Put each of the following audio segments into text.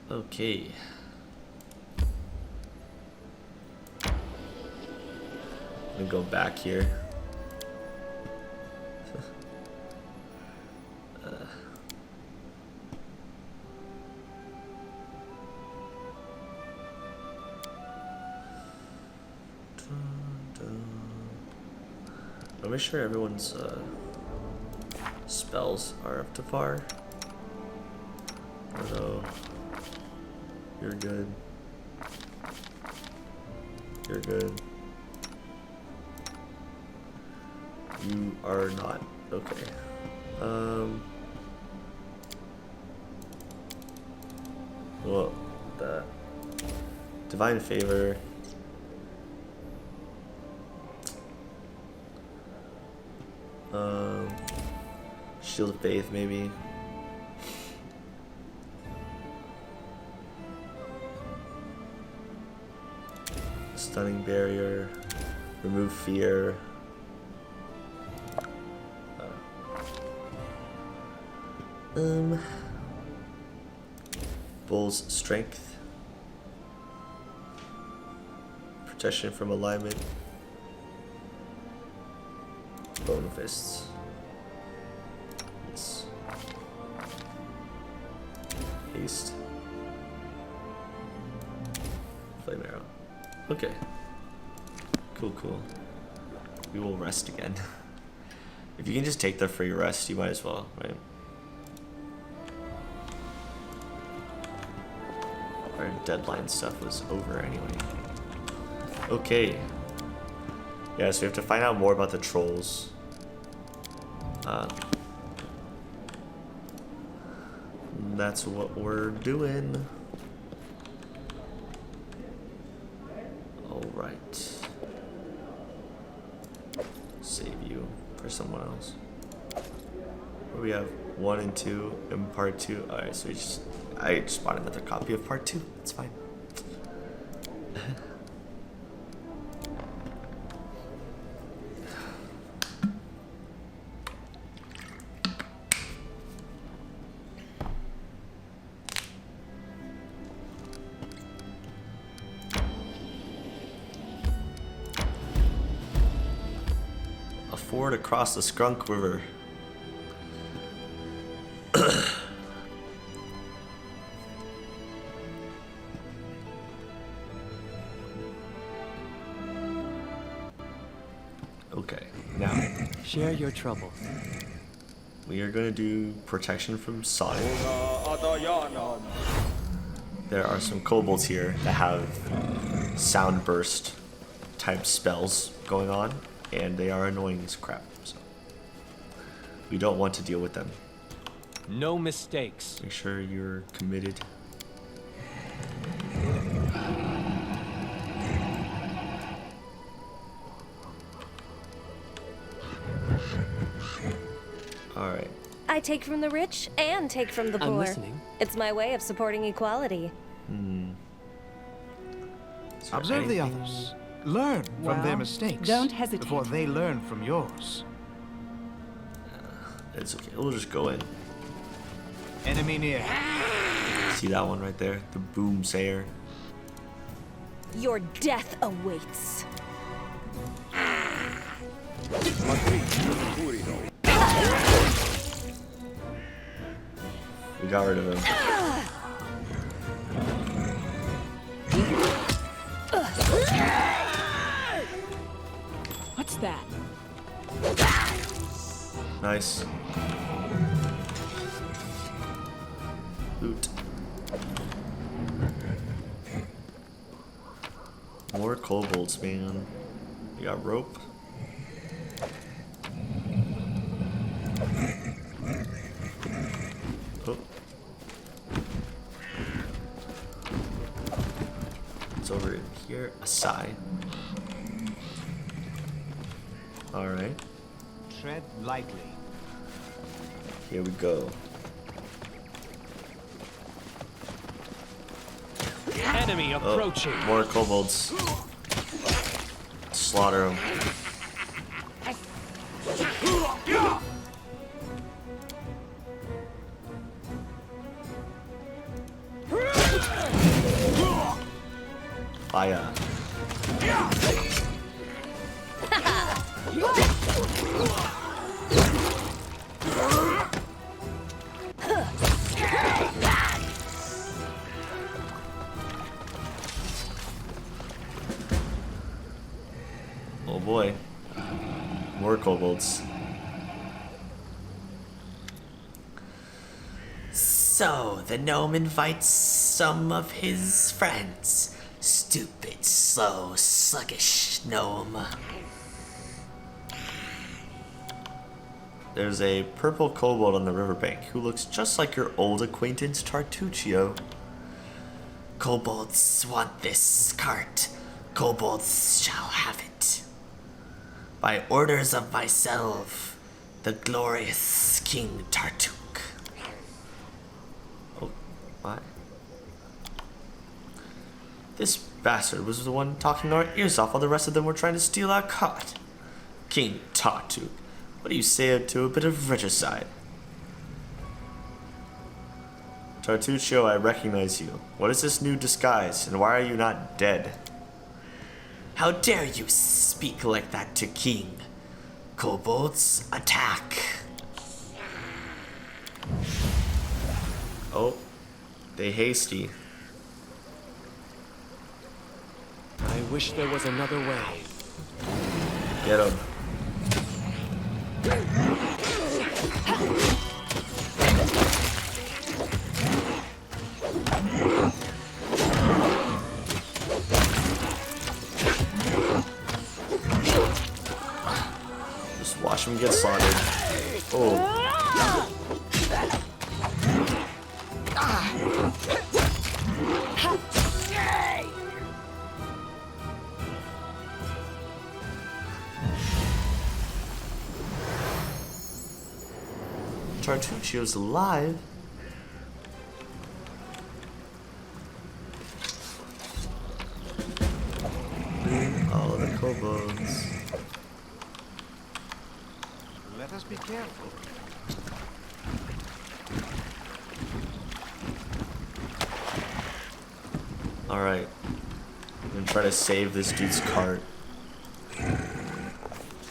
Okay. Let me go back here. I'll make sure everyone's spells are up to par. Oh no. You're good. You're good. You are not. Okay. Well, the divine favor. Shield of faith, maybe. Stunning barrier. Remove fear. Bull's strength. Protection from alignment. Bone fists. Yes. Haste. Flame arrow. Okay. Cool, cool. We will rest again. If you can just take the free rest, you might as well, right? Our deadline stuff was over anyway. Okay. Yeah, so we have to find out more about the trolls. That's what we're doing. Alright. Save you for someone else. We have 1 and 2 in part 2. Alright, so I just bought another copy of part 2. It's fine. A ford across the Skunk River. Okay, now share your troubles. We are going to do protection from Sonic. There are some kobolds here that have sound burst type spells going on, and they are annoying as crap. So we don't want to deal with them. No mistakes. Make sure you're committed. Alright. I take from the rich and take from the poor. I'm listening. It's my way of supporting equality. Observe the others. Learn from their mistakes. Don't hesitate. Before they learn from yours. It's okay. We'll just go in. Enemy near. See that one right there? The boom sayer. Your death awaits. We got rid of him. What's that? Nice. Loot. More kobolds, man. We got rope. Oh. It's over in here. A sigh. Alright. Tread lightly. Here we go. Enemy approaching. More kobolds. Slaughter them. Fire. Oh boy. More kobolds. So, the gnome invites some of his friends. Stupid, slow, sluggish gnome. There's a purple kobold on the riverbank who looks just like your old acquaintance Tartuccio. Kobolds want this cart. Kobolds shall have it. By orders of myself, the glorious King Tartuk. Oh, my. This bastard was the one talking our ears off while the rest of them were trying to steal our cart. King Tartuk, what do you say to a bit of regicide? Tartuccio, I recognize you. What is this new disguise, and why are you not dead? How dare you speak like that to King? Kobolds, attack. Oh, they hasty. I wish there was another way. Get him. Just watch him get slaughtered. Oh. Tartuccio's alive. All of the kobolds. Let us be careful. Alright. I'm gonna try to save this dude's cart.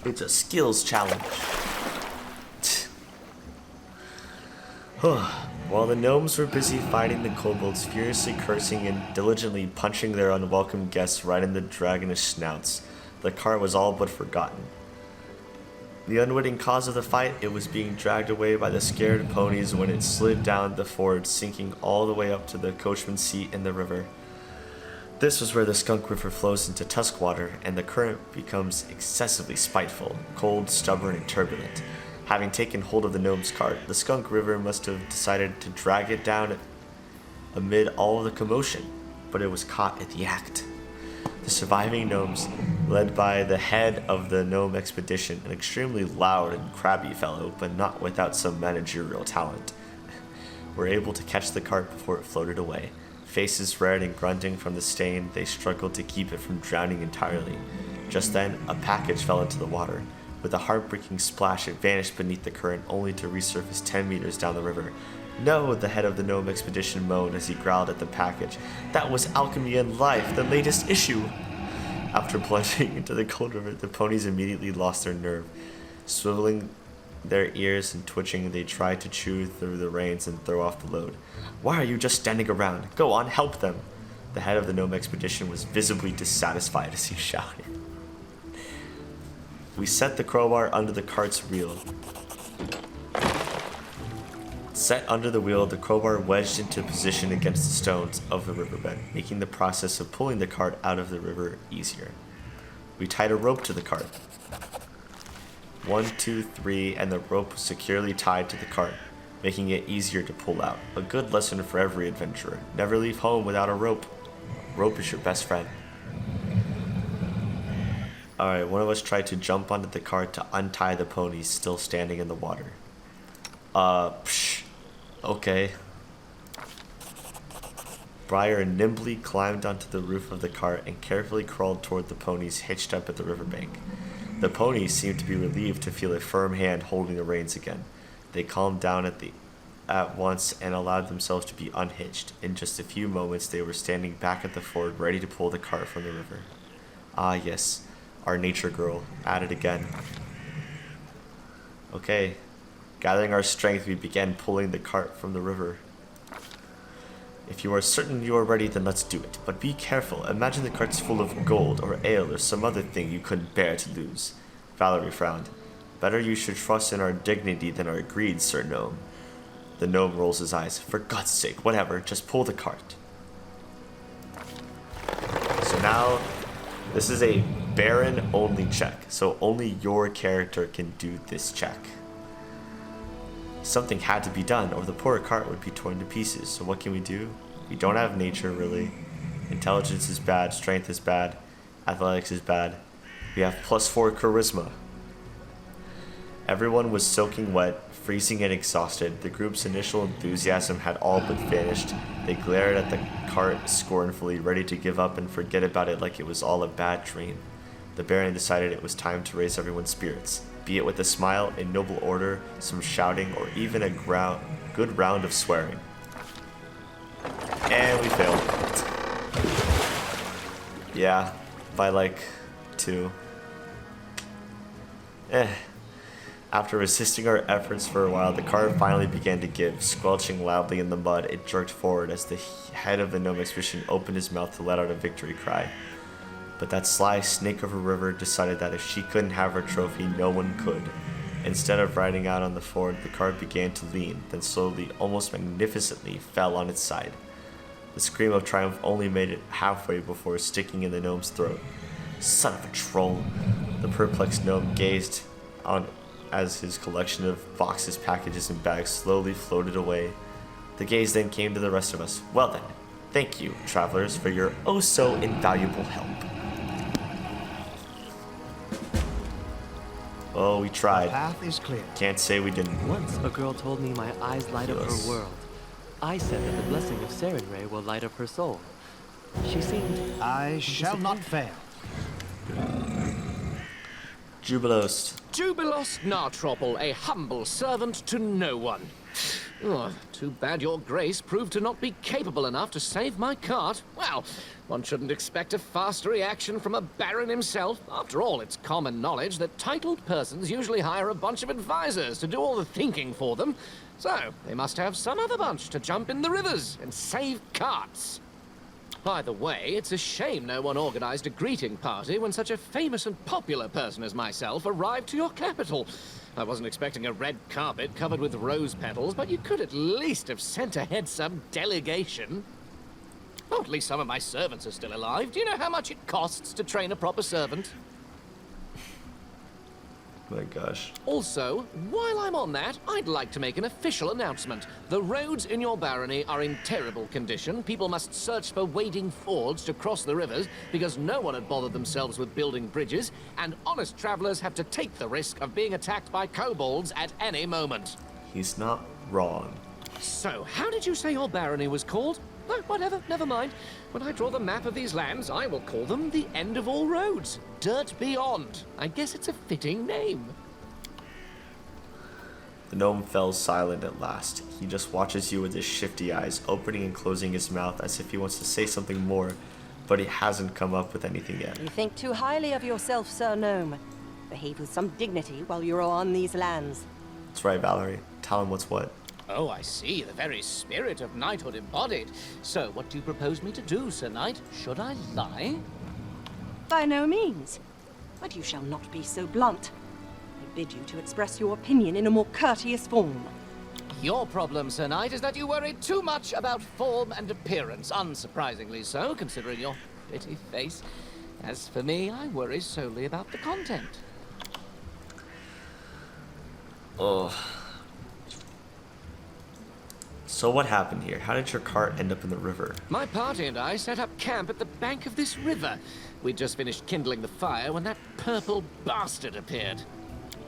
It's a skills challenge. While the gnomes were busy fighting the kobolds, furiously cursing and diligently punching their unwelcome guests right in the dragonish snouts, the cart was all but forgotten. The unwitting cause of the fight, it was being dragged away by the scared ponies when it slid down the ford, sinking all the way up to the coachman's seat in the river. This was where the Skunk River flows into Tuskwater, and the current becomes excessively spiteful, cold, stubborn, and turbulent. Having taken hold of the gnome's cart, the Skunk River must have decided to drag it down amid all of the commotion, but it was caught in the act. The surviving gnomes, led by the head of the gnome expedition, an extremely loud and crabby fellow, but not without some managerial talent, were able to catch the cart before it floated away. Faces red and grunting from the stain, they struggled to keep it from drowning entirely. Just then, a package fell into the water. With a heartbreaking splash, it vanished beneath the current, only to resurface 10 meters down the river. No, the head of the gnome expedition moaned as he growled at the package. That was Alchemy and Life, the latest issue! After plunging into the cold river, the ponies immediately lost their nerve. Swiveling their ears and twitching, they tried to chew through the reins and throw off the load. Why are you just standing around? Go on, help them! The head of the gnome expedition was visibly dissatisfied as he shouted. We set the crowbar under the cart's wheel. Set under the wheel, the crowbar wedged into position against the stones of the riverbed, making the process of pulling the cart out of the river easier. We tied a rope to the cart. 1, 2, 3, and the rope was securely tied to the cart, making it easier to pull out. A good lesson for every adventurer. Never leave home without a rope. Rope is your best friend. Alright, one of us tried to jump onto the cart to untie the ponies still standing in the water. Okay. Briar nimbly climbed onto the roof of the cart and carefully crawled toward the ponies hitched up at the riverbank. The ponies seemed to be relieved to feel a firm hand holding the reins again. They calmed down at once and allowed themselves to be unhitched. In just a few moments, they were standing back at the ford, ready to pull the cart from the river. Ah, yes, our nature girl, at it again. Okay, gathering our strength, we began pulling the cart from the river. If you are certain you are ready, then let's do it. But be careful. Imagine the cart's full of gold or ale or some other thing you couldn't bear to lose. Valerie frowned. Better you should trust in our dignity than our greed, Sir Gnome. The gnome rolls his eyes. For God's sake, whatever, just pull the cart. So now, this is a Baron-only check. So only your character can do this check. Something had to be done, or the poor cart would be torn to pieces. So what can we do? We don't have nature, really. Intelligence is bad, strength is bad, athletics is bad. We have +4 charisma. Everyone was soaking wet, freezing and exhausted. The group's initial enthusiasm had all but vanished. They glared at the cart scornfully, ready to give up and forget about it like it was all a bad dream. The Baron decided it was time to raise everyone's spirits, be it with a smile, a noble order, some shouting, or even a good round of swearing. And we failed. Yeah, by like 2. After resisting our efforts for a while, the cart finally began to give. Squelching loudly in the mud, it jerked forward as the head of the gnome expedition opened his mouth to let out a victory cry. But that sly snake of a river decided that if she couldn't have her trophy, no one could. Instead of riding out on the ford, the cart began to lean, then slowly, almost magnificently, fell on its side. The scream of triumph only made it halfway before sticking in the gnome's throat. Son of a troll! The perplexed gnome gazed on as his collection of boxes, packages, and bags slowly floated away. The gaze then came to the rest of us. Well then, thank you, travelers, for your oh-so-invaluable help. Oh, we tried. The path is clear. Can't say we didn't. Once a girl told me my eyes light up Yes. her world. I said that the blessing of Sarenrae will light up her soul. She seemed... I shall not fail. Jubilost. Jubilos Nartropple, a humble servant to no one. Oh, too bad your grace proved to not be capable enough to save my cart. Well, one shouldn't expect a faster reaction from a baron himself. After all, it's common knowledge that titled persons usually hire a bunch of advisors to do all the thinking for them. So, they must have some other bunch to jump in the rivers and save carts. By the way, it's a shame no one organized a greeting party when such a famous and popular person as myself arrived to your capital. I wasn't expecting a red carpet covered with rose petals, but you could at least have sent ahead some delegation. Oh, at least some of my servants are still alive. Do you know how much it costs to train a proper servant? My gosh. Also, while I'm on that, I'd like to make an official announcement. The roads in your barony are in terrible condition. People must search for wading fords to cross the rivers because no one had bothered themselves with building bridges, and honest travelers have to take the risk of being attacked by kobolds at any moment. He's not wrong. So, how did you say your barony was called? Oh, whatever, never mind. When I draw the map of these lands, I will call them the End of All Roads. Dirt Beyond. I guess it's a fitting name. The gnome fell silent at last. He just watches you with his shifty eyes, opening and closing his mouth as if he wants to say something more, but he hasn't come up with anything yet. You think too highly of yourself, Sir Gnome. Behave with some dignity while you're on these lands. That's right, Valerie. Tell him what's what. Oh, I see. The very spirit of knighthood embodied. So, what do you propose me to do, Sir Knight? Should I lie? By no means. But you shall not be so blunt. I bid you to express your opinion in a more courteous form. Your problem, Sir Knight, is that you worry too much about form and appearance. Unsurprisingly so, considering your pretty face. As for me, I worry solely about the content. Oh. So what happened here? How did your cart end up in the river? My party and I set up camp at the bank of this river. We'd just finished kindling the fire when that purple bastard appeared.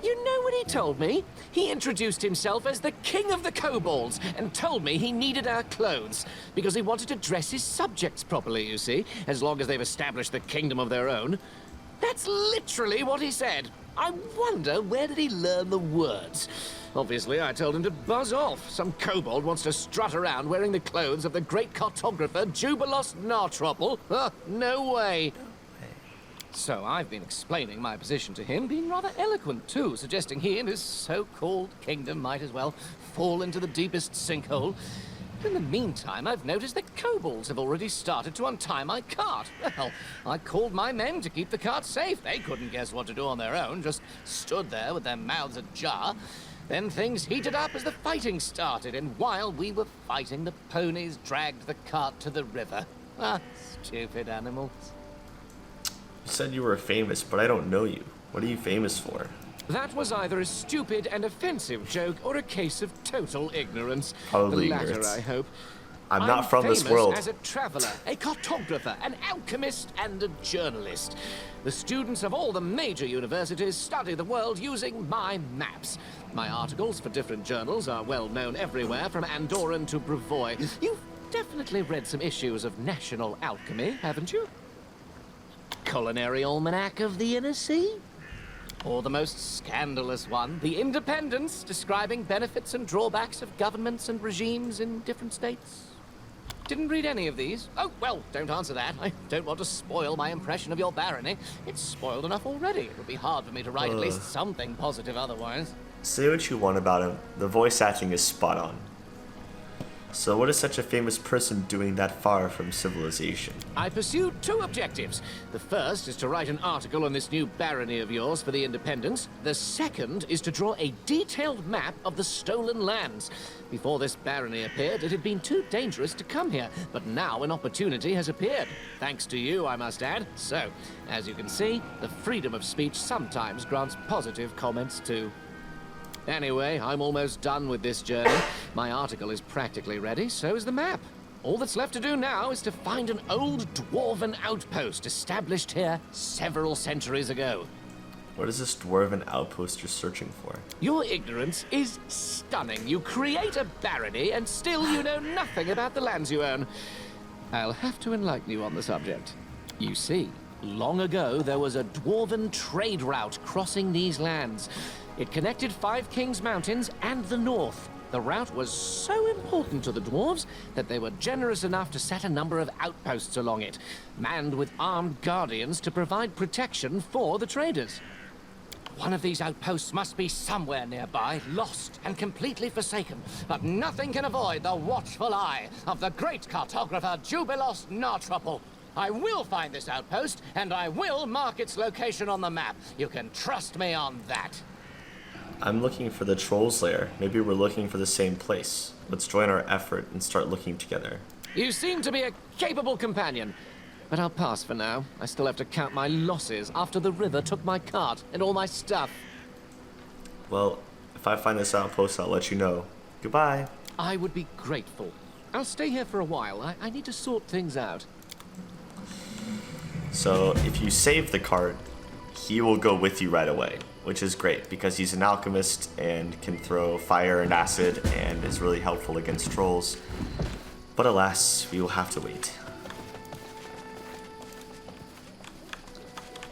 You know what he told me? He introduced himself as the King of the Kobolds and told me he needed our clothes because he wanted to dress his subjects properly, you see, as long as they've established the kingdom of their own. That's literally what he said. I wonder, where did he learn the words? Obviously, I told him to buzz off. Some kobold wants to strut around wearing the clothes of the great cartographer Jubilos Nartropple. No way. So I've been explaining my position to him, being rather eloquent too, suggesting he and his so-called kingdom might as well fall into the deepest sinkhole. In the meantime, I've noticed that kobolds have already started to untie my cart. Well, I called my men to keep the cart safe. They couldn't guess what to do on their own, just stood there with their mouths ajar. Then things heated up as the fighting started, and while we were fighting, the ponies dragged the cart to the river. Stupid animals. You said you were famous, but I don't know you. What are you famous for? That was either a stupid and offensive joke or a case of total ignorance. Probably the latter, ignorance. I hope. I'm not from this world. As a traveler, a cartographer, an alchemist, and a journalist. The students of all the major universities study the world using my maps. My articles for different journals are well known everywhere, from Andorran to Brevoy. You've definitely read some issues of National Alchemy, haven't you? Culinary Almanac of the Inner Sea? Or the most scandalous one, The Independence, describing benefits and drawbacks of governments and regimes in different states? Didn't read any of these? Oh, well, don't answer that. I don't want to spoil my impression of your barony. It's spoiled enough already. It would be hard for me to write at least something positive otherwise. Say what you want about him. The voice acting is spot on. So what is such a famous person doing that far from civilization? I pursued two objectives. The first is to write an article on this new barony of yours for the Independence. The second is to draw a detailed map of the stolen lands. Before this barony appeared, it had been too dangerous to come here, but now an opportunity has appeared. Thanks to you, I must add. So, as you can see, the freedom of speech sometimes grants positive comments too. Anyway, I'm almost done with this journey. My article is practically ready, so is the map. All that's left to do now is to find an old dwarven outpost established here several centuries ago. What is this dwarven outpost you're searching for? Your ignorance is stunning. You create a barony, and still you know nothing about the lands you own. I'll have to enlighten you on the subject. You see, long ago there was a dwarven trade route crossing these lands. It connected Five Kings Mountains and the north. The route was so important to the dwarves that they were generous enough to set a number of outposts along it, manned with armed guardians to provide protection for the traders. One of these outposts must be somewhere nearby, lost and completely forsaken, but nothing can avoid the watchful eye of the great cartographer Jubilos Nartropple. I will find this outpost, and I will mark its location on the map. You can trust me on that. I'm looking for the Troll's Lair. Maybe we're looking for the same place. Let's join our effort and start looking together. You seem to be a capable companion, but I'll pass for now. I still have to count my losses after the river took my cart and all my stuff. Well, if I find this outpost, I'll let you know. Goodbye. I would be grateful. I'll stay here for a while. I need to sort things out. So, if you save the cart, he will go with you right away, which is great because he's an alchemist and can throw fire and acid and is really helpful against trolls. But alas, we will have to wait.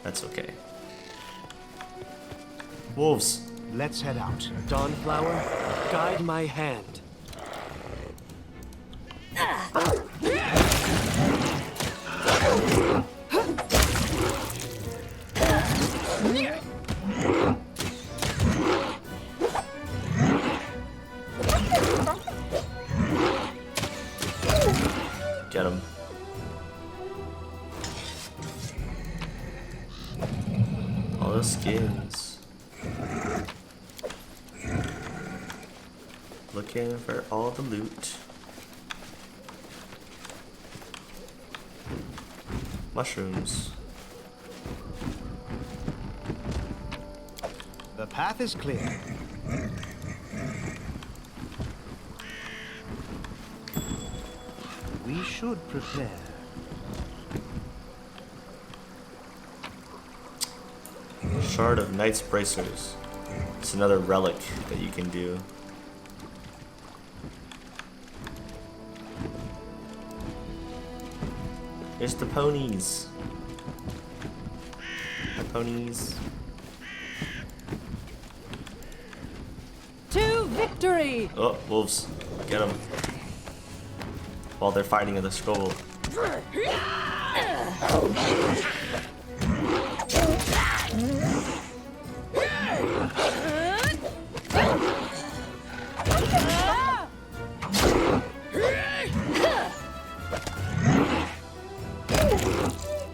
That's okay. Wolves. Let's head out. Dawnflower, guide my hand. Get him. All those skins. Looking for all the loot. Mushrooms. The path is clear. We should prepare. Shard of Knight's Bracers. It's another relic that you can do. Here's the ponies. Hi, ponies. To Victory! Oh, wolves. Get them. While they're fighting in the scroll.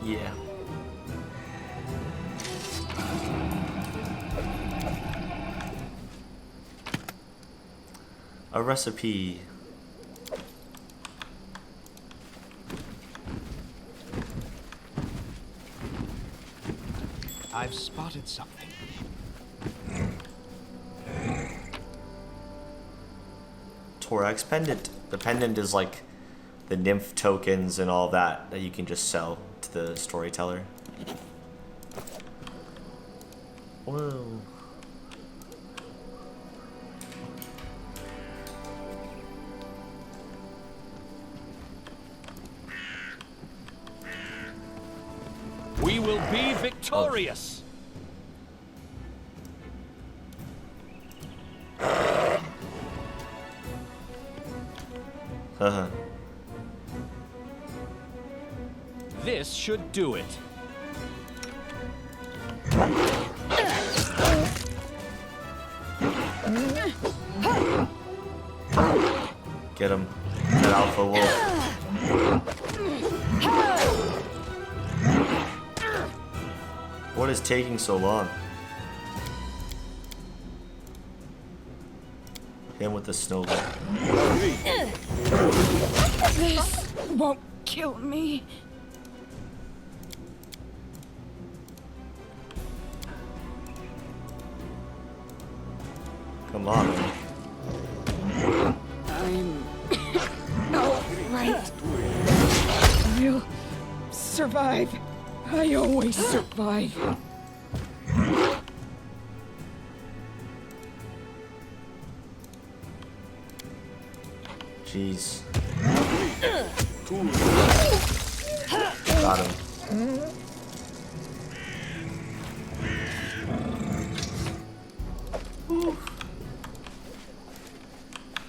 Yeah. A recipe. I've spotted something. Thorax pendant. The pendant is like the nymph tokens and all that you can just sell to the storyteller. Whoa. We will be victorious. Haha. This should do it. Get him. That alpha wolf. What is taking so long? Him with the snowball. This won't kill me. Come on, man. I'm all right. I'll survive. I always survive. Jeez. Got him.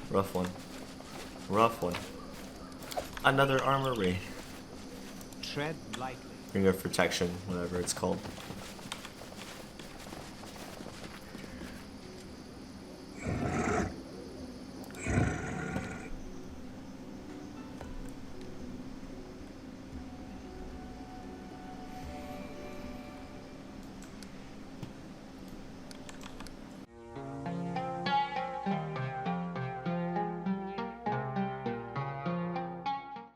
Rough one. Rough one. Another armor raid. Tread lightly. Ring of protection, whatever it's called.